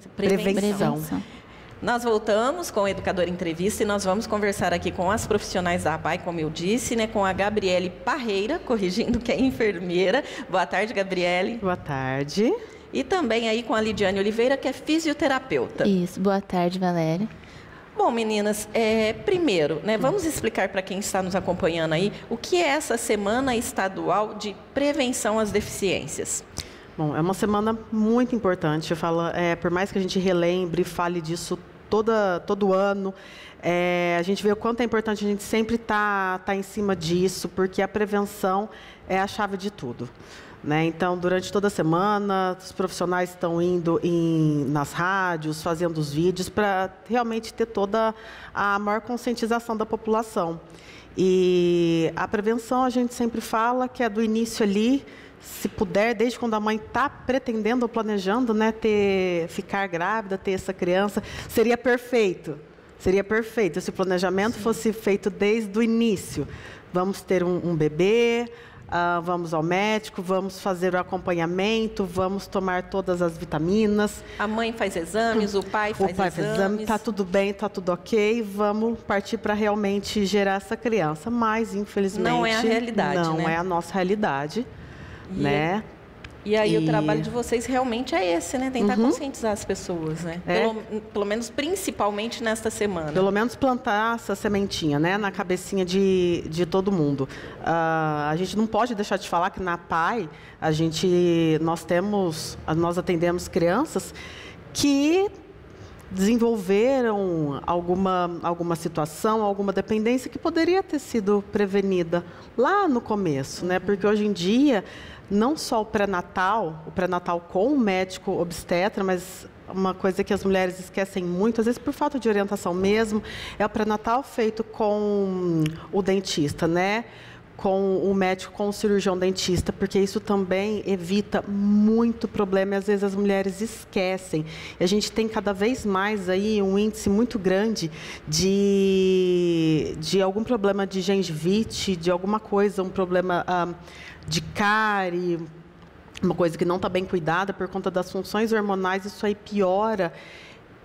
Prevenção. Nós voltamos com o Educador Entrevista e nós vamos conversar aqui com as profissionais da APAE, como eu disse, né, com a Gabriele Parreira, corrigindo que é enfermeira. Boa tarde, Gabriele. Boa tarde. E também aí com a Lidiane Oliveira, que é fisioterapeuta. Isso, boa tarde, Valéria. Bom, meninas, primeiro, né, vamos explicar para quem está nos acompanhando aí o que é essa Semana Estadual de Prevenção às Deficiências. Bom, é uma semana muito importante. Eu falo, por mais que a gente relembre e fale disso todo ano, a gente vê o quanto é importante a gente sempre tá em cima disso, porque a prevenção é a chave de tudo. Né? Então, durante toda a semana, os profissionais estão indo nas rádios, fazendo os vídeos, para realmente ter toda a maior conscientização da população. E a prevenção, a gente sempre fala que é do início ali, se puder, desde quando a mãe está pretendendo ou planejando, né, ficar grávida, ter essa criança, seria perfeito. Seria perfeito se o planejamento fosse feito desde o início. Vamos ter um bebê, vamos ao médico, vamos fazer o acompanhamento, vamos tomar todas as vitaminas. A mãe faz exames, o pai faz exames. Está tudo bem, está tudo ok, vamos partir para realmente gerar essa criança. Mas, infelizmente, não é a realidade, não né? é a nossa realidade. Né? E aí o trabalho de vocês realmente é esse, né? Tentar conscientizar as pessoas, né? Pelo menos, principalmente nesta semana. Pelo menos plantar essa sementinha, né? Na cabecinha de todo mundo. A gente não pode deixar de falar que na APAE nós atendemos crianças que desenvolveram alguma situação, alguma dependência que poderia ter sido prevenida lá no começo, né? Porque hoje em dia, não só o pré-natal com o médico obstetra, mas uma coisa que as mulheres esquecem muito, às vezes por falta de orientação mesmo, é o pré-natal feito com o dentista, né? Com o médico, com o cirurgião dentista, porque isso também evita muito problema e às vezes as mulheres esquecem. E a gente tem cada vez mais aí um índice muito grande de algum problema de gengivite, de alguma coisa, um problema de cárie, uma coisa que não está bem cuidada por conta das funções hormonais, isso aí piora.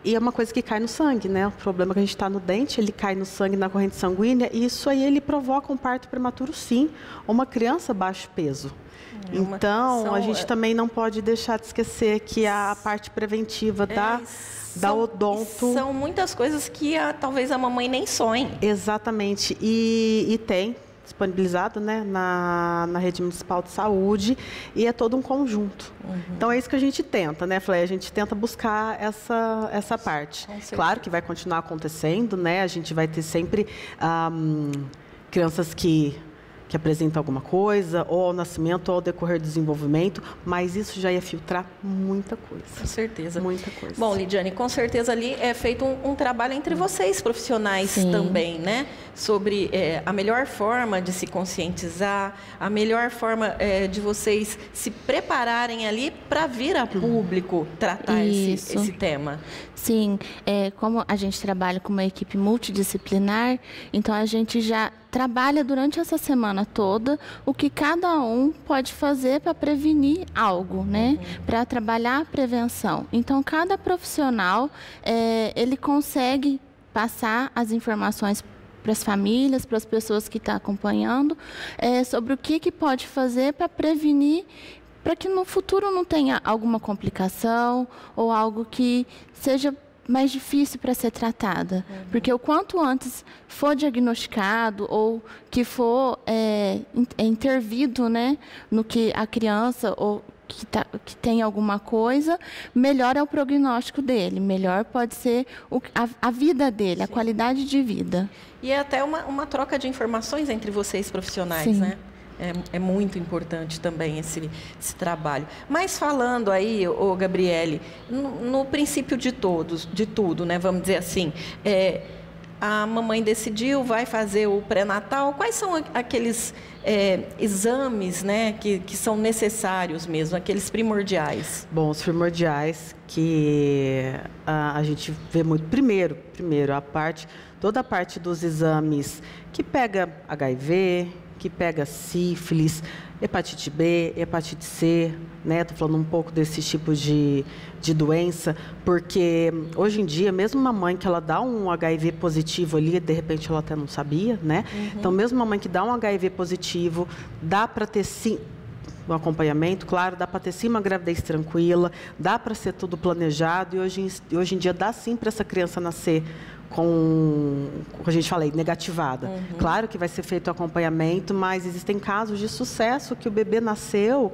E é uma coisa que cai no sangue, né? O problema que a gente está no dente, ele cai no sangue, na corrente sanguínea, e isso aí ele provoca um parto prematuro, sim, ou uma criança baixo peso. Então, a gente também não pode deixar de esquecer que a parte preventiva da odonto... São muitas coisas que talvez a mamãe nem sonhe. Exatamente. E tem disponibilizado, né, na rede municipal de saúde, e é todo um conjunto. Então é isso que a gente tenta, né, Flé? A gente tenta buscar essa parte. Claro que vai continuar acontecendo, né? A gente vai ter sempre crianças que apresentam alguma coisa, ou ao nascimento, ou ao decorrer do desenvolvimento, mas isso já ia filtrar muita coisa. Com certeza. Muita coisa. Bom, Lidiane, com certeza ali é feito um trabalho entre vocês, profissionais também, né? Sobre a melhor forma de se conscientizar, a melhor forma de vocês se prepararem ali para vir a público tratar esse tema. Sim, como a gente trabalha com uma equipe multidisciplinar, então a gente já trabalha durante essa semana toda o que cada um pode fazer para prevenir algo, né? Para trabalhar a prevenção. Então, cada profissional, ele consegue passar as informações para as famílias, para as pessoas que estão acompanhando, sobre o que pode fazer para prevenir, para que no futuro não tenha alguma complicação ou algo que seja mais difícil para ser tratada. Porque o quanto antes for diagnosticado ou que for intervido, né, no que a criança ou que tem alguma coisa, melhor é o prognóstico dele, melhor pode ser a vida dele, a qualidade de vida. E é até uma troca de informações entre vocês profissionais, né? É muito importante também esse trabalho. Mas falando aí, Gabriele, no princípio de tudo, né? Vamos dizer assim, a mamãe decidiu, vai fazer o pré-natal. Quais são aqueles exames, né, que são necessários mesmo, aqueles primordiais? Bom, os primordiais que a gente vê muito. Primeiro, toda a parte dos exames que pega HIV, que pega sífilis, hepatite B, hepatite C, né? Estou falando um pouco desses tipos de doença, porque hoje em dia, mesmo uma mãe que ela dá um HIV positivo ali, de repente ela até não sabia, né? Então, mesmo uma mãe que dá um HIV positivo, dá para ter sim um acompanhamento, claro, dá para ter sim uma gravidez tranquila, dá para ser tudo planejado, e hoje em dia dá sim para essa criança nascer com a gente falei, negativada. Claro que vai ser feito o acompanhamento, mas existem casos de sucesso que o bebê nasceu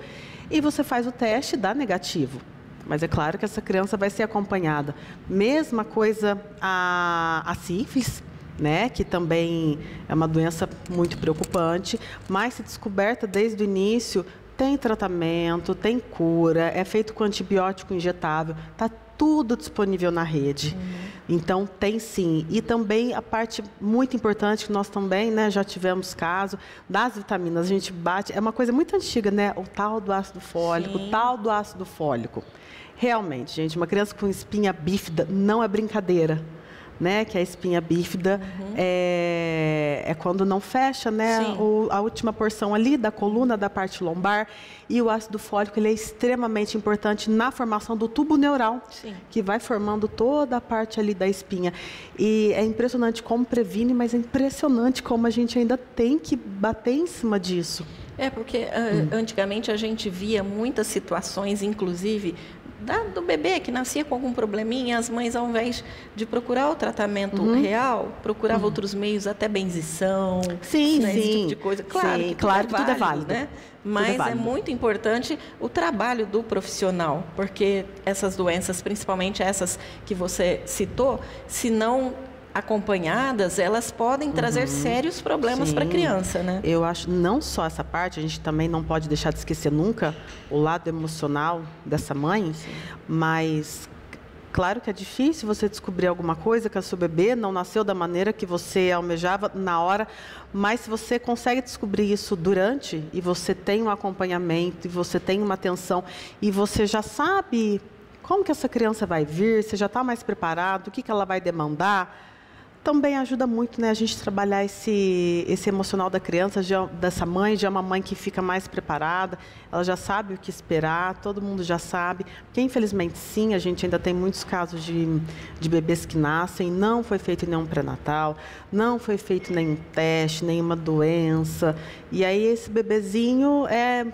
e você faz o teste e dá negativo. Mas é claro que essa criança vai ser acompanhada. Mesma coisa a sífilis, né, que também é uma doença muito preocupante, mas se descoberta desde o início, tem tratamento, tem cura, é feito com antibiótico injetável, está tudo disponível na rede. Então, tem sim. E também a parte muito importante, que nós também, né, já tivemos caso, das vitaminas. A gente bate, é uma coisa muito antiga, né? O tal do ácido fólico, o tal do ácido fólico. Realmente, gente, uma criança com espinha bífida não é brincadeira. Né, que a espinha bífida é quando não fecha, né, a última porção ali da coluna, da parte lombar, e o ácido fólico ele é extremamente importante na formação do tubo neural, que vai formando toda a parte ali da espinha. E é impressionante como previne, mas é impressionante como a gente ainda tem que bater em cima disso. É, porque antigamente a gente via muitas situações, inclusive, do bebê que nascia com algum probleminha, as mães, ao invés de procurar o tratamento real, procuravam outros meios, até benzição, né, esse tipo de coisa. Claro que tudo é válido, né? Mas é muito importante o trabalho do profissional, porque essas doenças, principalmente essas que você citou, se não acompanhadas, elas podem trazer sérios problemas para a criança, né? Eu acho, não só essa parte, a gente também não pode deixar de esquecer nunca o lado emocional dessa mãe, mas claro que é difícil você descobrir alguma coisa que a sua bebê não nasceu da maneira que você almejava na hora, mas se você consegue descobrir isso durante, e você tem um acompanhamento, e você tem uma atenção, e você já sabe como que essa criança vai vir, você já está mais preparado, o que ela vai demandar, também ajuda muito, né, a gente trabalhar esse emocional da criança, dessa mãe, já é uma mãe que fica mais preparada, ela já sabe o que esperar, todo mundo já sabe. Porque, infelizmente, sim, a gente ainda tem muitos casos de bebês que nascem, não foi feito nenhum pré-natal, não foi feito nenhum teste, nenhuma doença. E aí esse bebezinho é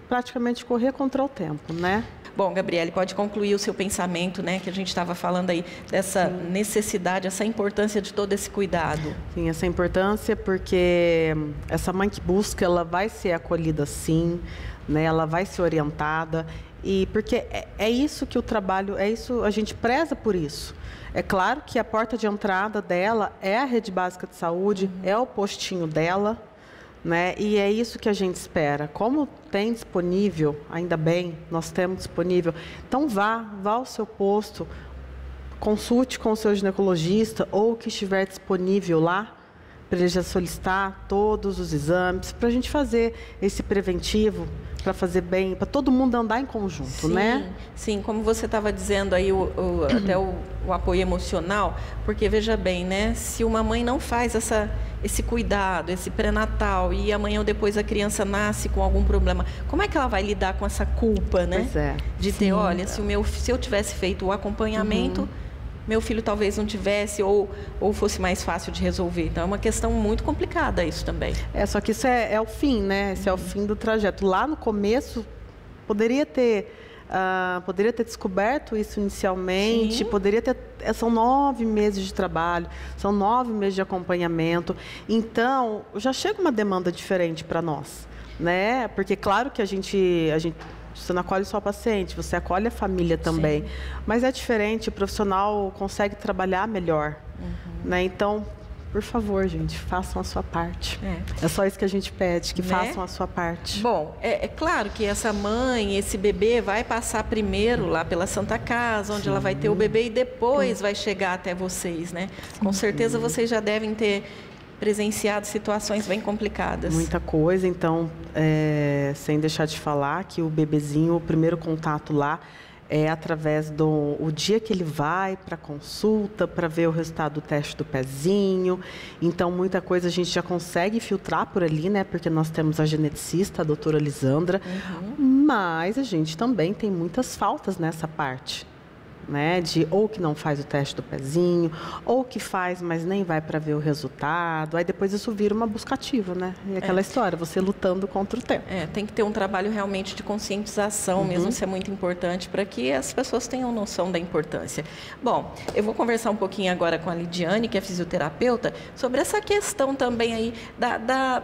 praticamente correr contra o tempo, né? Bom, Gabriele, pode concluir o seu pensamento, né, que a gente estava falando aí dessa necessidade, essa importância de todo esse cuidado. Sim, essa importância porque essa mãe que busca, ela vai ser acolhida sim, né, ela vai ser orientada, e porque é isso que o trabalho, é isso, a gente preza por isso. É claro que a porta de entrada dela é a rede básica de saúde, é o postinho dela, né? E é isso que a gente espera. Como tem disponível, ainda bem, nós temos disponível. Então vá ao seu posto, consulte com o seu ginecologista ou o que estiver disponível lá, para ele já solicitar todos os exames, para a gente fazer esse preventivo, para fazer bem, para todo mundo andar em conjunto, né? Sim, como você estava dizendo aí, até o apoio emocional, porque veja bem, né? Se uma mãe não faz esse cuidado, esse pré-natal, e amanhã ou depois a criança nasce com algum problema, como é que ela vai lidar com essa culpa, né? Pois é. De ter, olha, se eu tivesse feito o acompanhamento, meu filho talvez não tivesse, ou fosse mais fácil de resolver. Então, é uma questão muito complicada isso também. Só que isso é o fim, né? Esse é o fim do trajeto. Lá no começo, poderia ter descoberto isso inicialmente, poderia ter... São 9 meses de trabalho, são 9 meses de acompanhamento. Então, já chega uma demanda diferente para nós, né? Porque, claro que a gente você não acolhe só o paciente, você acolhe a família também. Mas é diferente, o profissional consegue trabalhar melhor. Né? Então, por favor, gente, façam a sua parte. É só isso que a gente pede, que façam a sua parte. Bom, é claro que essa mãe, esse bebê vai passar primeiro lá pela Santa Casa, onde ela vai ter o bebê, e depois vai chegar até vocês, né? Com certeza vocês já devem ter presenciado situações bem complicadas. Muita coisa, então, sem deixar de falar que o bebezinho, o primeiro contato lá é através o dia que ele vai para consulta, para ver o resultado do teste do pezinho. Então, muita coisa a gente já consegue filtrar por ali, né? Porque nós temos a geneticista, a doutora Lisandra, mas a gente também tem muitas faltas nessa parte. Né, de ou que não faz o teste do pezinho, ou que faz, mas nem vai para ver o resultado. Aí depois isso vira uma buscativa, né? E aquela história, você lutando contra o tempo. Tem que ter um trabalho realmente de conscientização, mesmo isso é muito importante para que as pessoas tenham noção da importância. Bom, eu vou conversar um pouquinho agora com a Lidiane, que é fisioterapeuta, sobre essa questão também aí da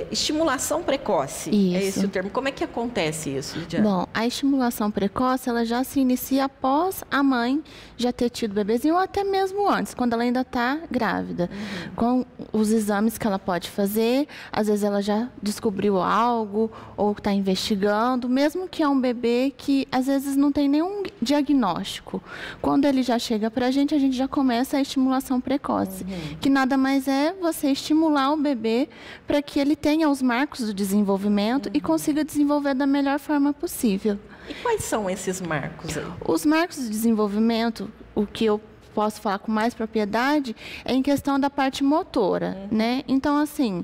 estimulação precoce. Isso. É esse o termo. Como é que acontece isso, Lidiane? Bom, a estimulação precoce, ela já se inicia após a mãe já ter tido bebezinho, ou até mesmo antes, quando ela ainda está grávida. Com os exames que ela pode fazer, às vezes ela já descobriu algo, ou está investigando, mesmo que é um bebê que às vezes não tem nenhum diagnóstico. Quando ele já chega para a gente já começa a estimulação precoce, que nada mais é você estimular o bebê para que ele tenha os marcos do desenvolvimento e consiga desenvolver da melhor forma possível. E quais são esses marcos aí? Os marcos de desenvolvimento, o que eu posso falar com mais propriedade, é em questão da parte motora, né? Então, assim,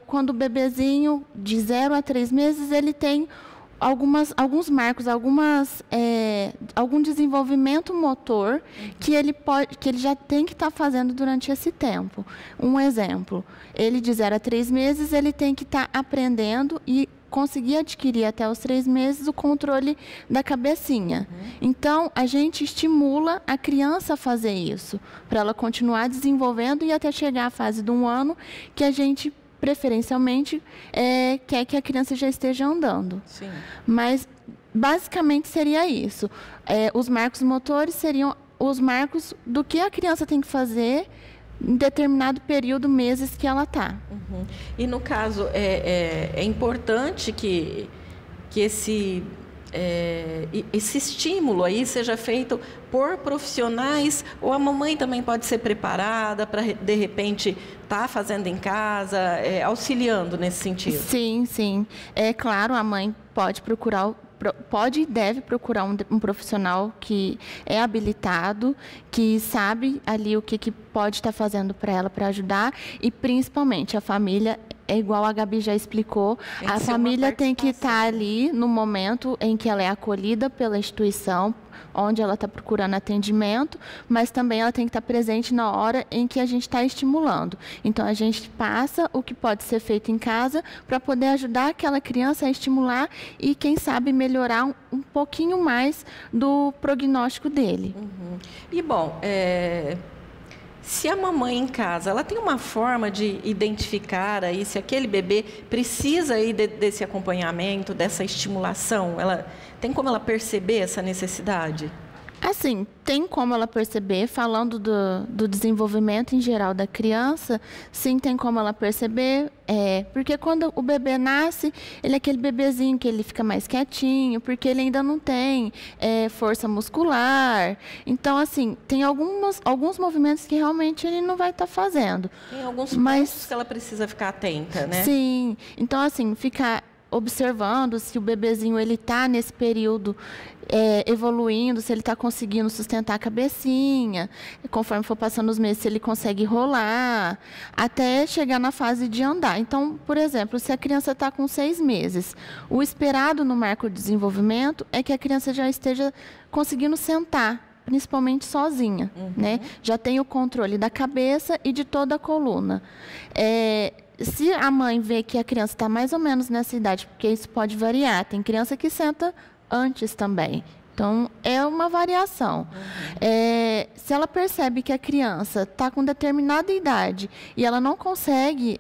quando o bebezinho de 0 a 3 meses, ele tem alguns marcos, algum desenvolvimento motor que ele já tem que estar fazendo durante esse tempo. Um exemplo, ele de 0 a 3 meses, ele tem que estar aprendendo e conseguir adquirir até os 3 meses o controle da cabecinha. Então, a gente estimula a criança a fazer isso, para ela continuar desenvolvendo e até chegar à fase de 1 ano, que a gente preferencialmente quer que a criança já esteja andando. Sim. Mas, basicamente, seria isso. Os marcos motores seriam os marcos do que a criança tem que fazer em determinado período, meses que ela está. E, no caso, é importante que esse estímulo aí seja feito por profissionais, ou a mamãe também pode ser preparada para, de repente, estar fazendo em casa, auxiliando nesse sentido? Sim, sim. É claro, a mãe pode e deve procurar um profissional que é habilitado, que sabe ali o que pode estar fazendo para ela, para ajudar, e principalmente a família. É igual a Gabi já explicou, a família tem que estar ali no momento em que ela é acolhida pela instituição, onde ela está procurando atendimento, mas também ela tem que estar presente na hora em que a gente está estimulando. Então, a gente passa o que pode ser feito em casa para poder ajudar aquela criança a estimular e, quem sabe, melhorar um pouquinho mais do prognóstico dele. E, bom, se a mamãe em casa, ela tem uma forma de identificar aí se aquele bebê precisa aí desse acompanhamento, dessa estimulação, tem como ela perceber essa necessidade? Assim, tem como ela perceber, falando do desenvolvimento em geral da criança, sim, tem como ela perceber, porque quando o bebê nasce, ele é aquele bebezinho que ele fica mais quietinho, porque ele ainda não tem força muscular. Então, assim, tem alguns movimentos que realmente ele não vai estar fazendo. Tem alguns pontos que ela precisa ficar atenta, né? Sim, então, assim, ficar observando se o bebezinho ele está nesse período evoluindo, se ele está conseguindo sustentar a cabecinha, conforme for passando os meses, se ele consegue rolar, até chegar na fase de andar. Então, por exemplo, se a criança está com 6 meses, o esperado no marco de desenvolvimento é que a criança já esteja conseguindo sentar, principalmente sozinha, né? Já tem o controle da cabeça e de toda a coluna. Se a mãe vê que a criança está mais ou menos nessa idade, porque isso pode variar, tem criança que senta antes também. Então, é uma variação. Se ela percebe que a criança está com determinada idade e ela não consegue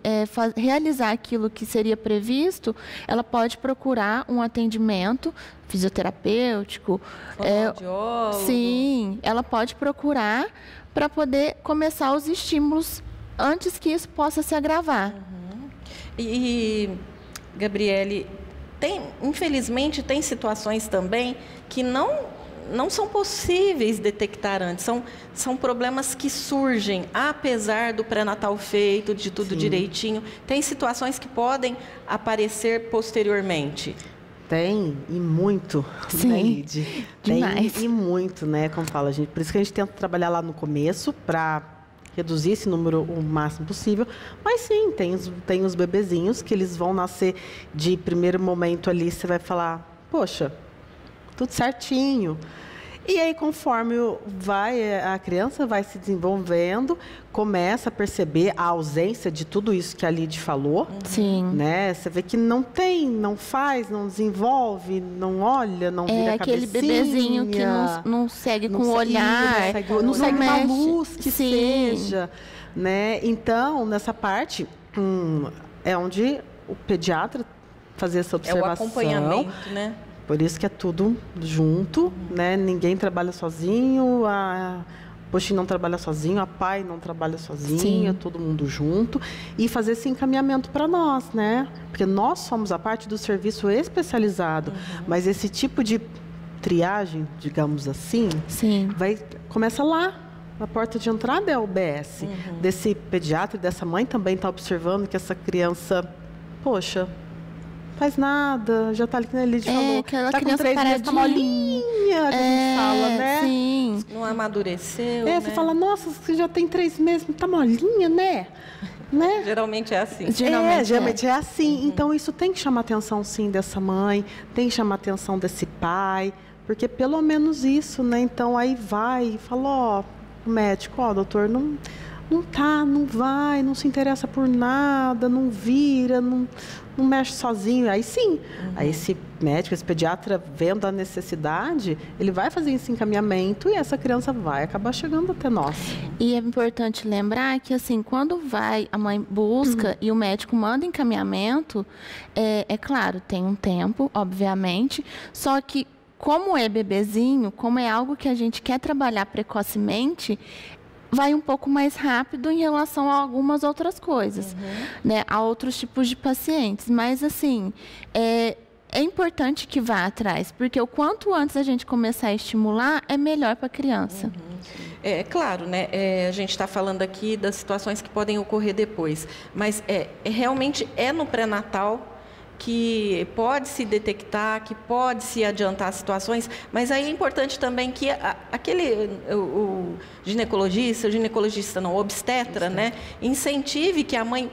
realizar aquilo que seria previsto, ela pode procurar um atendimento fisioterapêutico. Fonoaudiólogo. Sim, ela pode procurar para poder começar os estímulos antes que isso possa se agravar. E, Gabriele, infelizmente, tem situações também que não são possíveis detectar antes. São problemas que surgem, apesar do pré-natal feito, de tudo direitinho. Tem situações que podem aparecer posteriormente. Tem, e muito, Sim, né, Lid? demais. Tem e muito, né, como fala, gente. Por isso que a gente tenta trabalhar lá no começo, para reduzir esse número o máximo possível. Mas sim, tem os bebezinhos que eles vão nascer de primeiro momento ali, você vai falar, poxa, tudo certinho. E aí, conforme a criança vai se desenvolvendo, começa a perceber a ausência de tudo isso que a Lid falou. Sim. Né? Você vê que não tem, não faz, não desenvolve, não olha, não vira a cabecinha. É aquele bebezinho que não segue com o olhar. Não segue uma mexe. luz que Sim. seja. Né? Então, nessa parte, é onde o pediatra fazer essa observação. É o acompanhamento, né? Por isso que é tudo junto, né? Ninguém trabalha sozinho, a postinho não trabalha sozinho, a pai não trabalha sozinha, Sim. todo mundo junto. E fazer esse encaminhamento para nós, né? Porque nós somos a parte do serviço especializado, mas esse tipo de triagem, digamos assim, Sim. começa lá. Na porta de entrada é a UBS. Desse pediatra e dessa mãe também está observando que essa criança, poxa, faz nada, já tá ali que a Lid falou. Aquela tá com criança 3 meses, tá molinha, que a gente fala, né? Sim. Não amadureceu, né? Você fala, nossa, você já tem 3 meses, tá molinha, né? Geralmente é assim. Geralmente é assim. Então, isso tem que chamar a atenção, sim, dessa mãe, tem que chamar a atenção desse pai, porque pelo menos isso, né? Então, aí vai e fala, ó, o médico, ó, doutor, não vai, não se interessa por nada, não vira, não mexe sozinho. Aí sim, aí esse médico, esse pediatra, vendo a necessidade, ele vai fazer esse encaminhamento e essa criança vai acabar chegando até nós. E é importante lembrar que, assim, quando a mãe busca e o médico manda encaminhamento, é claro, tem um tempo, obviamente, só que como é bebezinho, como é algo que a gente quer trabalhar precocemente, vai um pouco mais rápido em relação a algumas outras coisas, né? A outros tipos de pacientes. Mas, assim, é importante que vá atrás, porque o quanto antes a gente começar a estimular, é melhor para a criança. É claro, né? A gente está falando aqui das situações que podem ocorrer depois, mas realmente é no pré-natal que pode se detectar, que pode se adiantar situações, mas aí é importante também que o ginecologista não, o obstetra, né, incentive que a mãe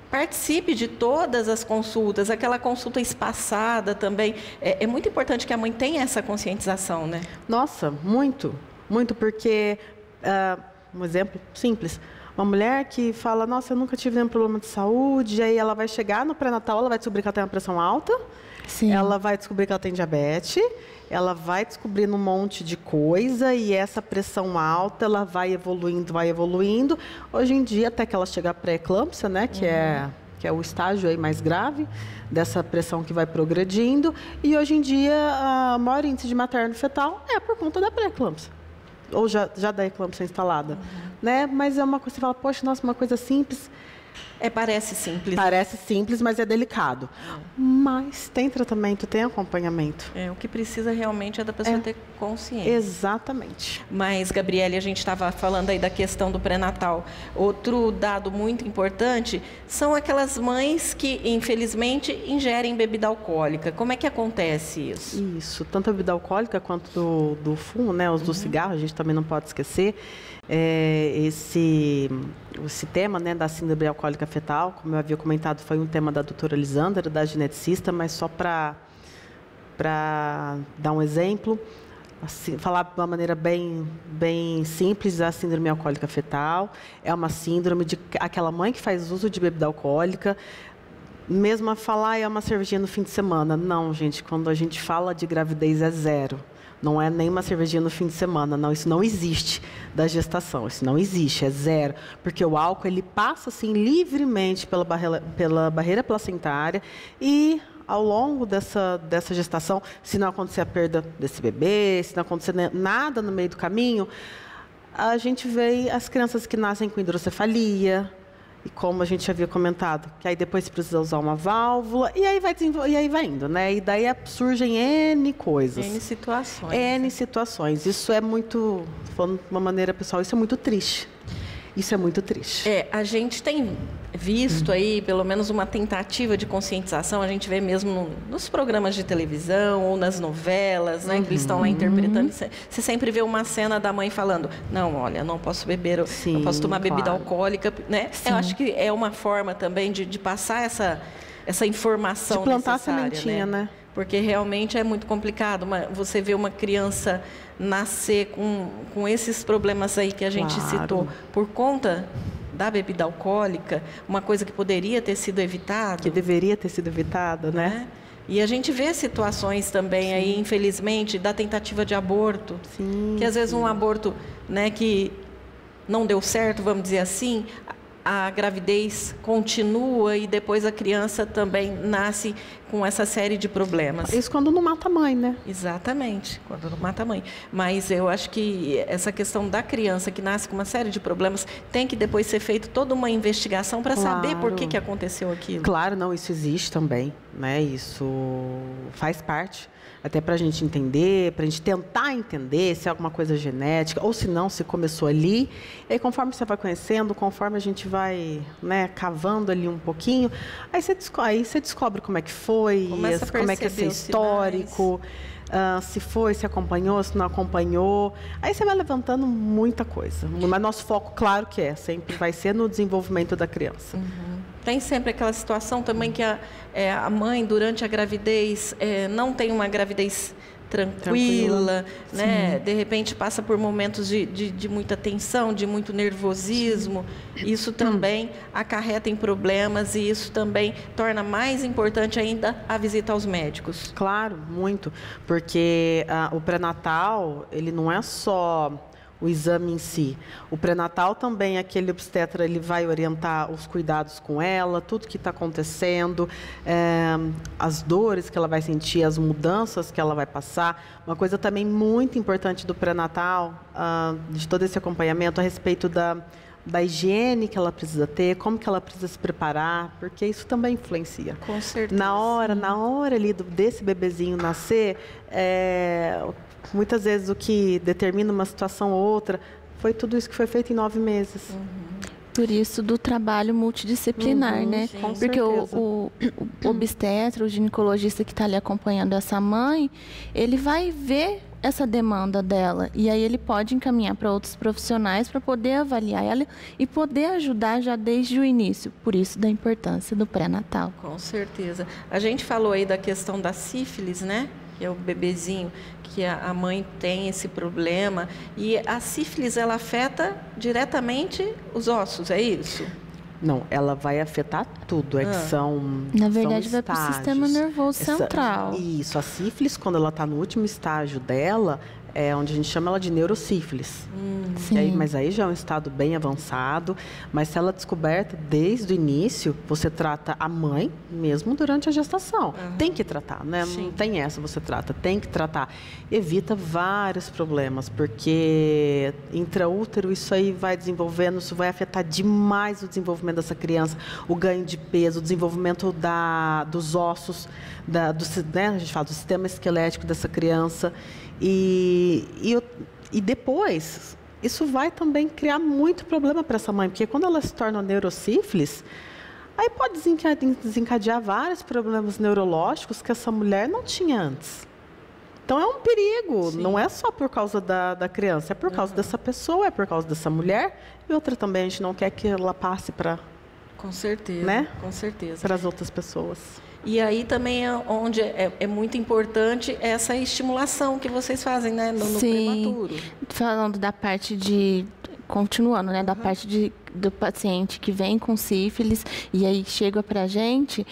participe de todas as consultas, aquela consulta espaçada também. É muito importante que a mãe tenha essa conscientização, né? Nossa, muito, muito, porque, um exemplo simples, uma mulher que fala, nossa, eu nunca tive nenhum problema de saúde, aí ela vai chegar no pré-natal, ela vai descobrir que ela tem uma pressão alta, Sim. ela vai descobrir que ela tem diabetes, ela vai descobrindo um monte de coisa e essa pressão alta, ela vai evoluindo. Hoje em dia, até que ela chega à pré-eclâmpsia, né, que é o estágio aí mais grave dessa pressão que vai progredindo. E hoje em dia, o maior índice de materno-fetal é por conta da pré-eclâmpsia. Ou já da eclâmpsia instalada, né? Mas é uma coisa, você fala, poxa, nossa, uma coisa simples. Parece simples. Parece simples, mas é delicado. Mas tem tratamento, tem acompanhamento. O que precisa realmente é da pessoa ter consciência. Exatamente. Mas, Gabriele, a gente estava falando aí da questão do pré-natal. Outro dado muito importante são aquelas mães que, infelizmente, ingerem bebida alcoólica. Como é que acontece isso? Isso, tanto a bebida alcoólica quanto do fumo, né? Os do cigarro, a gente também não pode esquecer. Esse tema, né, da síndrome alcoólica fetal, como eu havia comentado, foi um tema da doutora Lisandra, da geneticista, mas só para dar um exemplo, assim, falar de uma maneira bem simples, a síndrome alcoólica fetal é uma síndrome de aquela mãe que faz uso de bebida alcoólica, mesmo a falar é uma cervejinha no fim de semana. Não, gente, quando a gente fala de gravidez é 0. Não é nem uma cervejinha no fim de semana, não, isso não existe da gestação, isso não existe, é 0. Porque o álcool, ele passa assim livremente pela barreira placentária e ao longo dessa gestação, se não acontecer a perda desse bebê, se não acontecer nada no meio do caminho, a gente vê as crianças que nascem com hidrocefalia, e como a gente havia comentado, que aí depois precisa usar uma válvula, e aí vai indo, né? E daí surgem N coisas. N situações. N situações. Isso é muito, falando de uma maneira pessoal, isso é muito triste. Isso é muito triste. A gente tem visto aí, pelo menos uma tentativa de conscientização, a gente vê mesmo nos programas de televisão ou nas novelas, né, que eles estão lá interpretando. Você sempre vê uma cena da mãe falando, não, olha, não posso beber, não posso tomar bebida alcoólica, né? Eu acho que é uma forma também de passar essa informação de plantar necessária, a sementinha, né? Porque realmente é muito complicado. Você vê uma criança nascer com esses problemas aí que a gente citou por conta da bebida alcoólica, uma coisa que poderia ter sido evitada. Que deveria ter sido evitada, né? E a gente vê situações também aí, infelizmente, da tentativa de aborto. Que às vezes um aborto, né, que não deu certo, vamos dizer assim, a gravidez continua e depois a criança também nasce com essa série de problemas. Isso quando não mata a mãe, né? Exatamente, quando não mata a mãe. Mas eu acho que essa questão da criança que nasce com uma série de problemas tem que depois ser feita toda uma investigação para saber por que aconteceu aquilo. Claro, não, isso existe também, né? Isso faz parte. Até para a gente entender, para a gente tentar entender se é alguma coisa genética, ou se não, se começou ali. E aí, conforme você vai conhecendo, conforme a gente vai, né, cavando ali um pouquinho, aí você descobre como é que foi, como é que é esse histórico, se acompanhou, se não acompanhou. Aí você vai levantando muita coisa. Mas nosso foco, claro que sempre vai ser no desenvolvimento da criança. Tem sempre aquela situação também que a mãe, durante a gravidez, não tem uma gravidez tranquila, né? De repente passa por momentos de muita tensão, de muito nervosismo. Isso também acarreta em problemas e isso também torna mais importante ainda a visita aos médicos. Claro, muito. Porque o pré-natal, ele não é só o exame em si. O pré-natal também, aquele obstetra, ele vai orientar os cuidados com ela, tudo que está acontecendo, as dores que ela vai sentir, as mudanças que ela vai passar. Uma coisa também muito importante do pré-natal, de todo esse acompanhamento, a respeito da higiene que ela precisa ter, como que ela precisa se preparar, porque isso também influencia. Com certeza. Na hora ali desse bebezinho nascer, muitas vezes o que determina uma situação ou outra foi tudo isso que foi feito em 9 meses. Por isso do trabalho multidisciplinar, né? Porque o obstetra, o ginecologista que está ali acompanhando essa mãe, ele vai ver essa demanda dela e aí ele pode encaminhar para outros profissionais para poder avaliar ela e poder ajudar já desde o início. Por isso da importância do pré-natal. Com certeza. A gente falou aí da questão da sífilis, né? Que é o bebezinho, que a mãe tem esse problema. E a sífilis, ela afeta diretamente os ossos, é isso? Não, ela vai afetar tudo. Na verdade, vai para o sistema nervoso central. Isso, a sífilis, quando ela está no último estágio dela, é onde a gente chama ela de neurosífilis. Mas aí já é um estado bem avançado. Mas se ela é descoberta desde o início, você trata a mãe mesmo durante a gestação. Tem que tratar, né? Não tem essa, você trata, tem que tratar. Evita vários problemas, porque intraútero isso aí vai desenvolvendo, isso vai afetar demais o desenvolvimento dessa criança, o ganho de peso, o desenvolvimento dos ossos, né? A gente fala do sistema esquelético dessa criança. E depois, isso vai também criar muito problema para essa mãe, porque quando ela se torna neurosífilis, aí pode desencadear vários problemas neurológicos que essa mulher não tinha antes. Então é um perigo, não é só por causa da criança, é por causa dessa pessoa, é por causa dessa mulher, e outra também, a gente não quer que ela passe para... Com certeza, né? Com certeza. Para as outras pessoas. E aí também é onde é muito importante essa estimulação que vocês fazem, né, no prematuro. Falando da parte continuando, né, da parte do paciente que vem com sífilis e aí chega para a gente,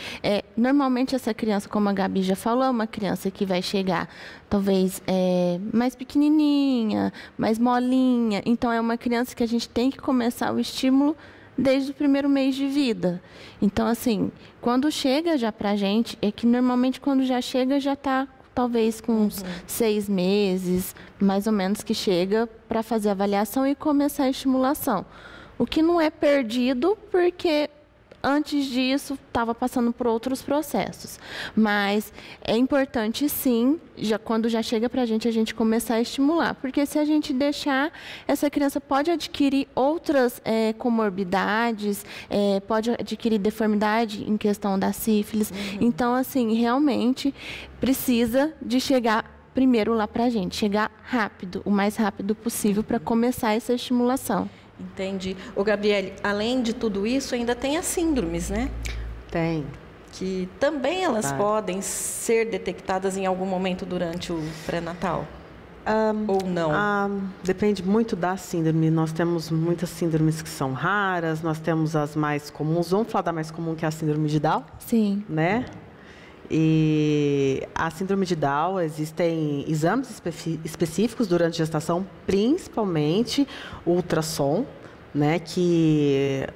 normalmente essa criança, como a Gabi já falou, é uma criança que vai chegar talvez mais pequenininha, mais molinha. Então, é uma criança que a gente tem que começar o estímulo desde o primeiro mês de vida. Então, assim, quando chega já para a gente, é que normalmente quando já chega já está talvez com uns 6 meses, mais ou menos, que chega para fazer a avaliação e começar a estimulação. O que não é perdido, porque antes disso estava passando por outros processos. Mas é importante, sim, quando já chega para a gente começar a estimular. Porque se a gente deixar, essa criança pode adquirir outras comorbidades, pode adquirir deformidade em questão da sífilis. Então, assim, realmente precisa de chegar primeiro lá para a gente, chegar rápido, o mais rápido possível para começar essa estimulação. Entendi. Ô, Gabriele, além de tudo isso, ainda tem as síndromes, né? Tem. Que também elas podem ser detectadas em algum momento durante o pré-natal? Ou não? Depende muito da síndrome. Nós temos muitas síndromes que são raras, nós temos as mais comuns. Vamos falar da mais comum, que é a síndrome de Down? Sim. Né? E a síndrome de Down, existem exames específicos durante a gestação, principalmente o ultrassom, né, que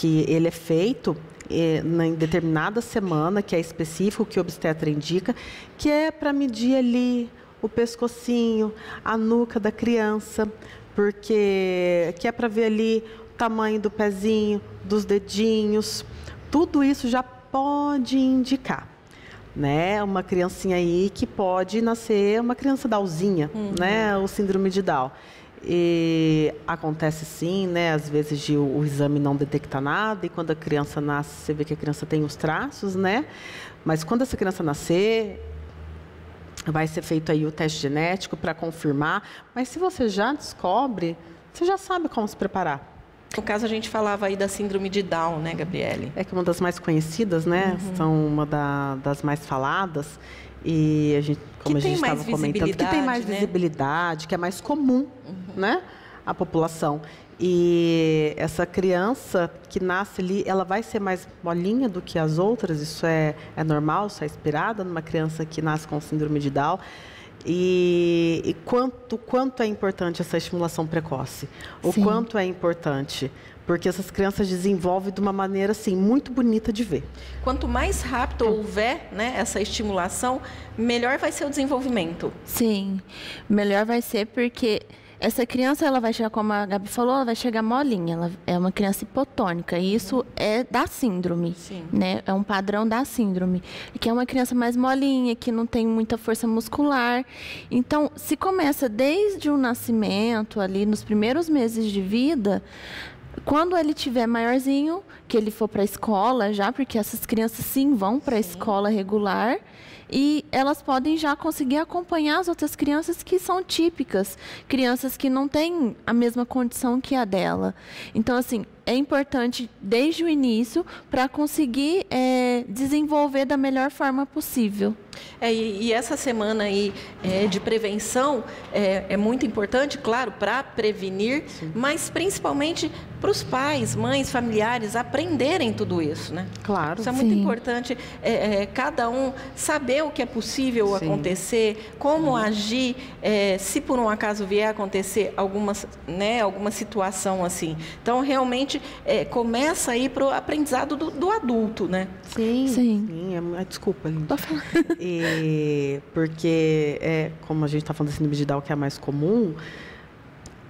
ele é feito em determinada semana, que é específico, que o obstetra indica, que é para medir ali o pescocinho, a nuca da criança, porque que é para ver ali o tamanho do pezinho, dos dedinhos, tudo isso já pode indicar. Né, uma criancinha aí que pode nascer uma criança Downzinha, né, o síndrome de Down. E acontece sim, né, às vezes o exame não detecta nada, e quando a criança nasce, você vê que a criança tem os traços, né? Mas quando essa criança nascer, vai ser feito aí o teste genético para confirmar. Mas se você já descobre, você já sabe como se preparar. No caso, a gente falava aí da síndrome de Down, né, Gabriele? É que uma das mais conhecidas, né? São uma das mais faladas. E a gente, como a gente estava comentando, que tem mais visibilidade, que é mais comum, né? A população. E essa criança que nasce ali, ela vai ser mais molinha do que as outras. Isso é normal, isso é esperado numa criança que nasce com síndrome de Down. E quanto é importante essa estimulação precoce? O Sim. quanto é importante? Porque essas crianças desenvolvem de uma maneira assim, muito bonita de ver. Quanto mais rápido houver, né, essa estimulação, melhor vai ser o desenvolvimento. Sim, melhor vai ser porque essa criança, ela vai chegar, como a Gabi falou, ela vai chegar molinha, ela é uma criança hipotônica, e isso é da síndrome, né? É um padrão da síndrome, que é uma criança mais molinha, que não tem muita força muscular. Então, se começa desde o nascimento, ali nos primeiros meses de vida, quando ele tiver maiorzinho, que ele for para a escola já, porque essas crianças sim vão para a escola regular, e elas podem já conseguir acompanhar as outras crianças que são típicas, crianças que não têm a mesma condição que a dela. Então, assim, é importante desde o início para conseguir desenvolver da melhor forma possível. E essa semana aí de prevenção é muito importante, claro, para prevenir, mas principalmente para os pais, mães, familiares aprenderem tudo isso, né? Claro. Isso é muito importante, cada um saber o que é possível acontecer, como agir, se por um acaso vier a acontecer alguma situação assim. Então, realmente, começa aí para o aprendizado do adulto, né? Sim. Desculpa, Lindy. Porque, como a gente está falando da síndrome de Down, que é a mais comum,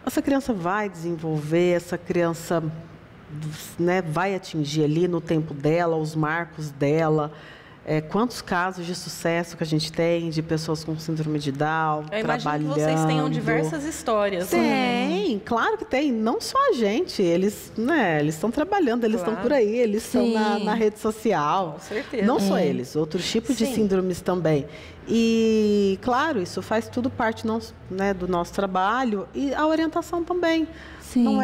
essa criança vai desenvolver, essa criança, né, vai atingir ali no tempo dela, os marcos dela. Quantos casos de sucesso que a gente tem de pessoas com síndrome de Down, Eu trabalhando. imagino que vocês tenham diversas histórias. Tem, claro que tem. Não só a gente. Eles estão trabalhando, eles estão por aí, eles estão na rede social. Com certeza. Não só eles, outros tipos de síndromes também. E, claro, isso faz tudo parte do nosso trabalho e a orientação também. Sim.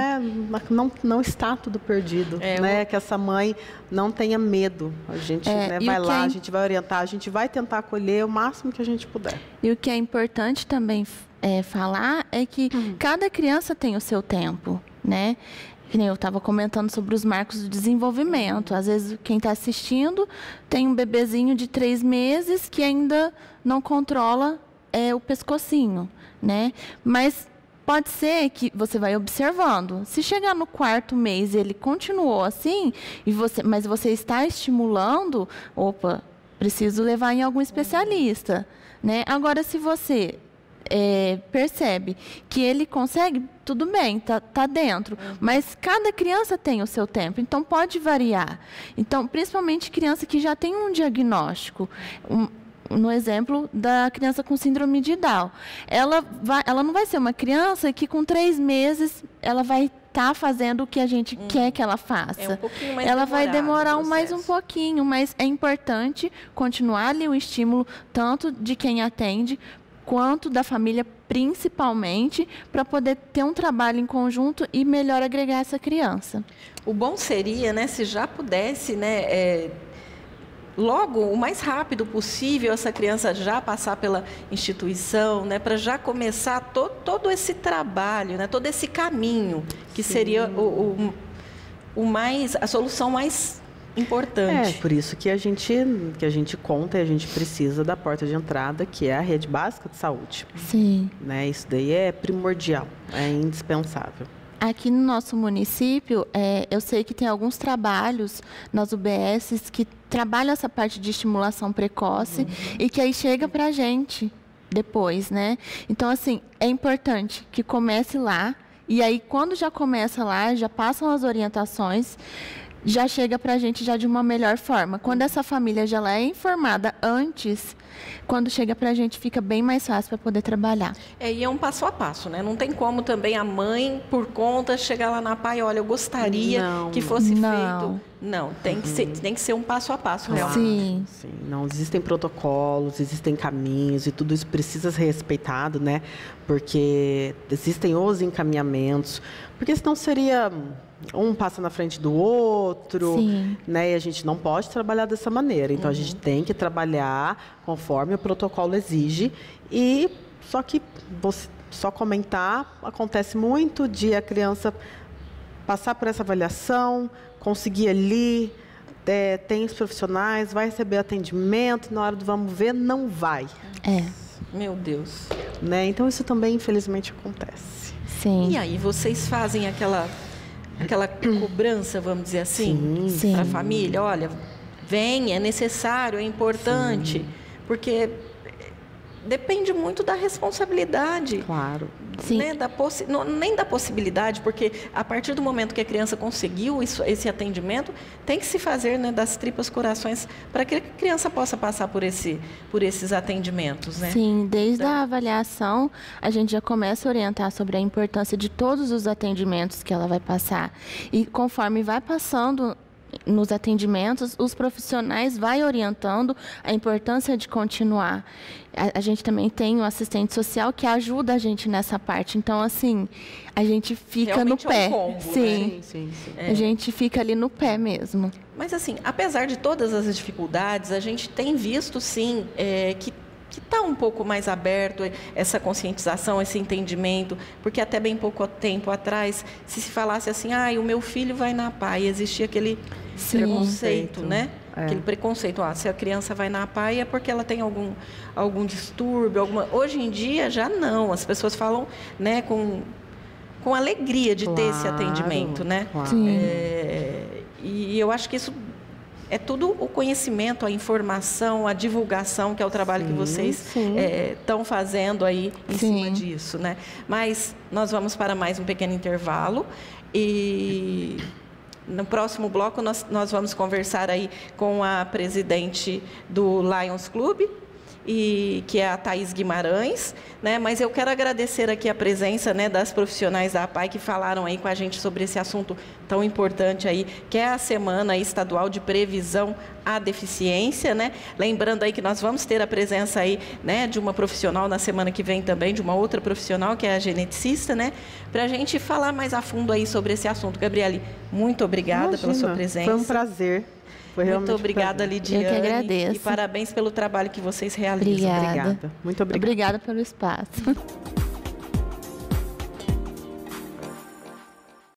Não está tudo perdido, né? Que essa mãe não tenha medo. A gente vai lá, a gente vai orientar, a gente vai tentar acolher o máximo que a gente puder. E o que é importante também falar é que cada criança tem o seu tempo, né? Que nem eu estava comentando sobre os marcos do desenvolvimento. Às vezes, quem está assistindo tem um bebezinho de 3 meses que ainda não controla o pescocinho, né? Mas pode ser que você vai observando. Se chegar no 4º mês e ele continuou assim, mas você está estimulando, preciso levar em algum especialista, né? Agora, se você percebe que ele consegue, tudo bem, tá dentro, mas cada criança tem o seu tempo, então pode variar. Então, principalmente criança que já tem um diagnóstico, no exemplo da criança com síndrome de Down, ela não vai ser uma criança que com 3 meses ela vai estar fazendo o que a gente quer que ela faça. É um pouquinho mais ela vai demorar mais um processo. pouquinho, mas é importante continuar ali o estímulo, tanto de quem atende, quanto da família, principalmente, para poder ter um trabalho em conjunto e melhor agregar essa criança. O bom seria, né, se já pudesse, né, logo, o mais rápido possível, essa criança já passar pela instituição, né, para já começar todo esse trabalho, né, todo esse caminho, que seria a solução mais importante. Por isso que a gente conta e a gente precisa da porta de entrada, que é a rede básica de saúde. Sim. Né, isso daí é primordial, é indispensável. Aqui no nosso município, eu sei que tem alguns trabalhos nas UBSs que trabalham essa parte de estimulação precoce e que aí chega para a gente depois, né? Então, assim, é importante que comece lá e aí, quando já começa lá, já passam as orientações, já chega para a gente já de uma melhor forma. Quando essa família já é informada antes, quando chega para a gente fica bem mais fácil para poder trabalhar. E é um passo a passo, né? Não tem como também a mãe, por conta, chegar lá na APAE, olha, eu gostaria que fosse feito. Não, tem que ser um passo a passo, realmente. Sim. Não, existem protocolos, existem caminhos e tudo isso precisa ser respeitado, né? Porque existem os encaminhamentos, porque senão seria um passa na frente do outro, né? E a gente não pode trabalhar dessa maneira. Então, a gente tem que trabalhar conforme o protocolo exige. E só comentar, acontece muito de a criança passar por essa avaliação, conseguir ali, tem os profissionais, vai receber atendimento, na hora do vamos ver, não vai. Meu Deus. Né? Então, isso também, infelizmente, acontece. Sim. E aí, vocês fazem aquela cobrança, vamos dizer assim, Sim. para a família? Olha, vem, é necessário, é importante, porque depende muito da responsabilidade. Claro. Né? Nem da possibilidade, porque a partir do momento que a criança conseguiu esse atendimento, tem que se fazer, né, das tripas corações para que a criança possa passar por esses atendimentos. Né? Sim, desde a avaliação, a gente já começa a orientar sobre a importância de todos os atendimentos que ela vai passar. E conforme vai passando nos atendimentos, os profissionais vai orientando a importância de continuar. A gente também tem um assistente social que ajuda a gente nessa parte. Então, assim, a gente fica realmente no pé. É um combo, sim. Né? Sim. A gente fica ali no pé mesmo. Mas, assim, apesar de todas as dificuldades, a gente tem visto, sim, que está um pouco mais aberto essa conscientização, esse entendimento, porque até bem pouco tempo atrás, se falasse assim, o meu filho vai na APAE, existia aquele preconceito, né? Aquele preconceito, se a criança vai na APAE é porque ela tem algum distúrbio, Hoje em dia já não, as pessoas falam, né, com alegria de ter esse atendimento, né? Claro. E eu acho que isso é tudo o conhecimento, a informação, a divulgação, que é o trabalho que vocês estão fazendo aí em cima disso, né? Mas nós vamos para mais um pequeno intervalo e no próximo bloco nós vamos conversar aí com a presidente do Lions Club, que é a Thaís Guimarães, né? Mas eu quero agradecer aqui a presença, né, das profissionais da APAE que falaram aí com a gente sobre esse assunto tão importante aí, que é a Semana Estadual de Previsão à Deficiência, né? Lembrando aí que nós vamos ter a presença aí, né, de uma profissional na semana que vem também, de uma outra profissional, que é a geneticista, né? Para a gente falar mais a fundo aí sobre esse assunto. Gabriele, muito obrigada pela sua presença. Foi um prazer. Muito obrigada, Lidiane. Eu que agradeço. E parabéns pelo trabalho que vocês realizam. Obrigada. Muito obrigada. Obrigada pelo espaço.